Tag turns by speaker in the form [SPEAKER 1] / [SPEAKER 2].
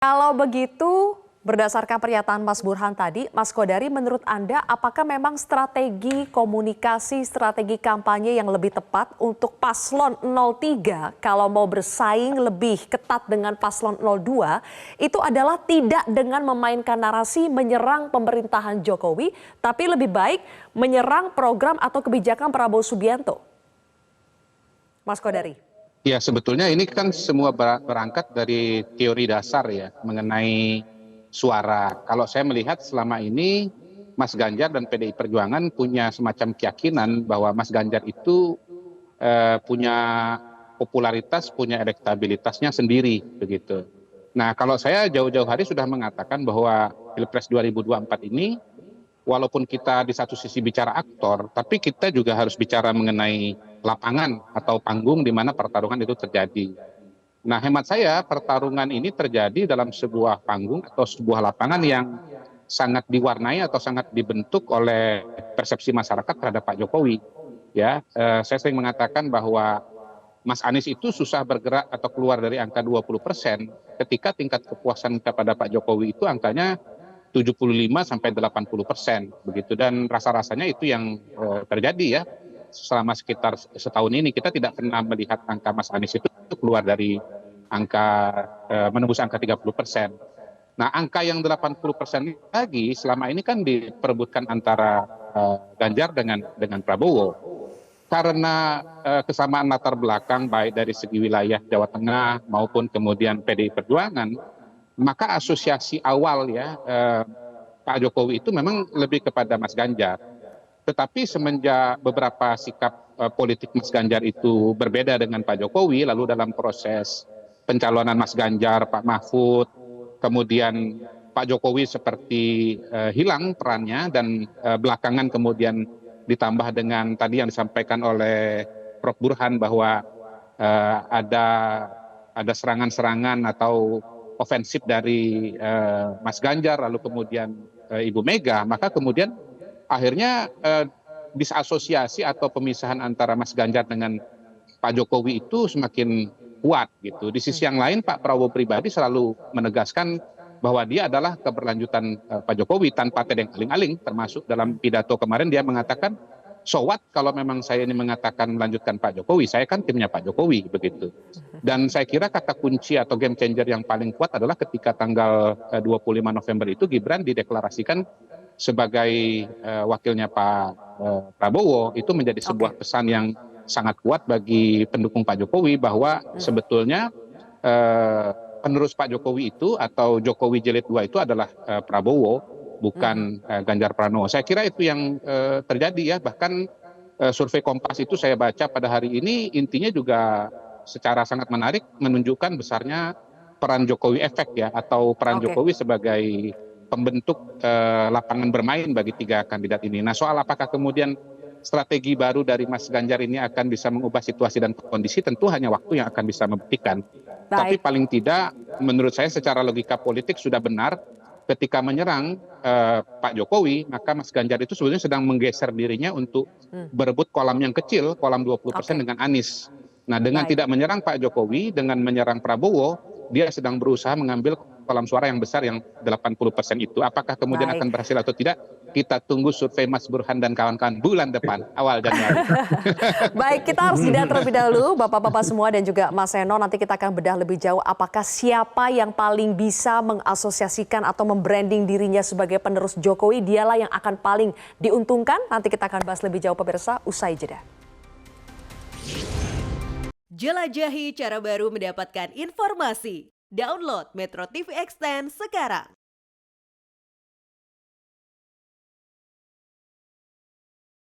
[SPEAKER 1] Kalau begitu, berdasarkan pernyataan Mas Burhan tadi, Mas Kodari, menurut Anda apakah memang strategi komunikasi, strategi kampanye yang lebih tepat untuk paslon 03 kalau mau bersaing lebih ketat dengan paslon 02 itu adalah tidak dengan memainkan narasi menyerang pemerintahan Jokowi, tapi lebih baik menyerang program atau kebijakan Prabowo Subianto? Mas Kodari.
[SPEAKER 2] Ya, sebetulnya ini kan semua berangkat dari teori dasar ya mengenai suara. Kalau saya melihat selama ini Mas Ganjar dan PDI Perjuangan punya semacam keyakinan bahwa Mas Ganjar itu punya popularitas, punya elektabilitasnya sendiri begitu. Nah, kalau saya jauh-jauh hari sudah mengatakan bahwa Pilpres 2024 ini walaupun kita di satu sisi bicara aktor, tapi kita juga harus bicara mengenai lapangan atau panggung di mana pertarungan itu terjadi. Nah, hemat saya pertarungan ini terjadi dalam sebuah panggung atau sebuah lapangan yang sangat diwarnai atau sangat dibentuk oleh persepsi masyarakat terhadap Pak Jokowi. Ya, saya sering mengatakan bahwa Mas Anies itu susah bergerak atau keluar dari angka 20% ketika tingkat kepuasan kepada Pak Jokowi itu angkanya 75-80% begitu, dan rasa-rasanya itu yang terjadi ya selama sekitar setahun ini. Kita tidak pernah melihat angka Mas Anies itu keluar dari angka menembus angka 30%. Nah, angka yang 80% lagi selama ini kan diperebutkan antara Ganjar dengan Prabowo. Karena kesamaan latar belakang baik dari segi wilayah Jawa Tengah maupun kemudian PDI Perjuangan, maka asosiasi awal ya Pak Jokowi itu memang lebih kepada Mas Ganjar. Tetapi semenjak beberapa sikap politik Mas Ganjar itu berbeda dengan Pak Jokowi, lalu dalam proses pencalonan Mas Ganjar, Pak Mahfud, kemudian Pak Jokowi seperti hilang perannya, dan belakangan kemudian ditambah dengan tadi yang disampaikan oleh Prof. Burhan bahwa ada serangan-serangan atau ofensif dari Mas Ganjar, lalu kemudian Ibu Mega, maka kemudian akhirnya disasosiasi atau pemisahan antara Mas Ganjar dengan Pak Jokowi itu semakin kuat gitu. Di sisi yang lain Pak Prabowo pribadi selalu menegaskan bahwa dia adalah keberlanjutan Pak Jokowi tanpa tedeng aling-aling, termasuk dalam pidato kemarin dia mengatakan, so what kalau memang saya ini mengatakan melanjutkan Pak Jokowi, saya kan timnya Pak Jokowi begitu. Dan saya kira kata kunci atau game changer yang paling kuat adalah ketika tanggal 25 November itu Gibran dideklarasikan sebagai wakilnya Pak Prabowo. Itu menjadi sebuah pesan yang sangat kuat bagi pendukung Pak Jokowi bahwa sebetulnya penerus Pak Jokowi itu atau Jokowi Jilid 2 itu adalah Prabowo, bukan Ganjar Pranowo. Saya kira itu yang terjadi ya. Bahkan survei Kompas itu saya baca pada hari ini intinya juga secara sangat menarik menunjukkan besarnya peran Jokowi efek ya, atau peran Jokowi sebagai pembentuk lapangan bermain bagi tiga kandidat ini. Nah, soal apakah kemudian strategi baru dari Mas Ganjar ini akan bisa mengubah situasi dan kondisi, tentu hanya waktu yang akan bisa membuktikan. Tapi paling tidak menurut saya secara logika politik sudah benar ketika menyerang Pak Jokowi, maka Mas Ganjar itu sebetulnya sedang menggeser dirinya untuk berebut kolam yang kecil, kolam 20% dengan Anies. Nah, dengan tidak menyerang Pak Jokowi, dengan menyerang Prabowo, dia sedang berusaha mengambil kolam suara yang besar yang 80% itu. Apakah kemudian akan berhasil atau tidak? Kita tunggu survei Mas Burhan dan kawan-kawan bulan depan, awal Januari.
[SPEAKER 1] Baik, kita harus jeda terlebih dahulu, Bapak-Bapak semua dan juga Mas Seno. Nanti kita akan bedah lebih jauh apakah siapa yang paling bisa mengasosiasikan atau membranding dirinya sebagai penerus Jokowi, dialah yang akan paling diuntungkan. Nanti kita akan bahas lebih jauh pemirsa, usai jeda.
[SPEAKER 3] Jelajahi cara baru mendapatkan informasi. Download Metro TV Extend sekarang.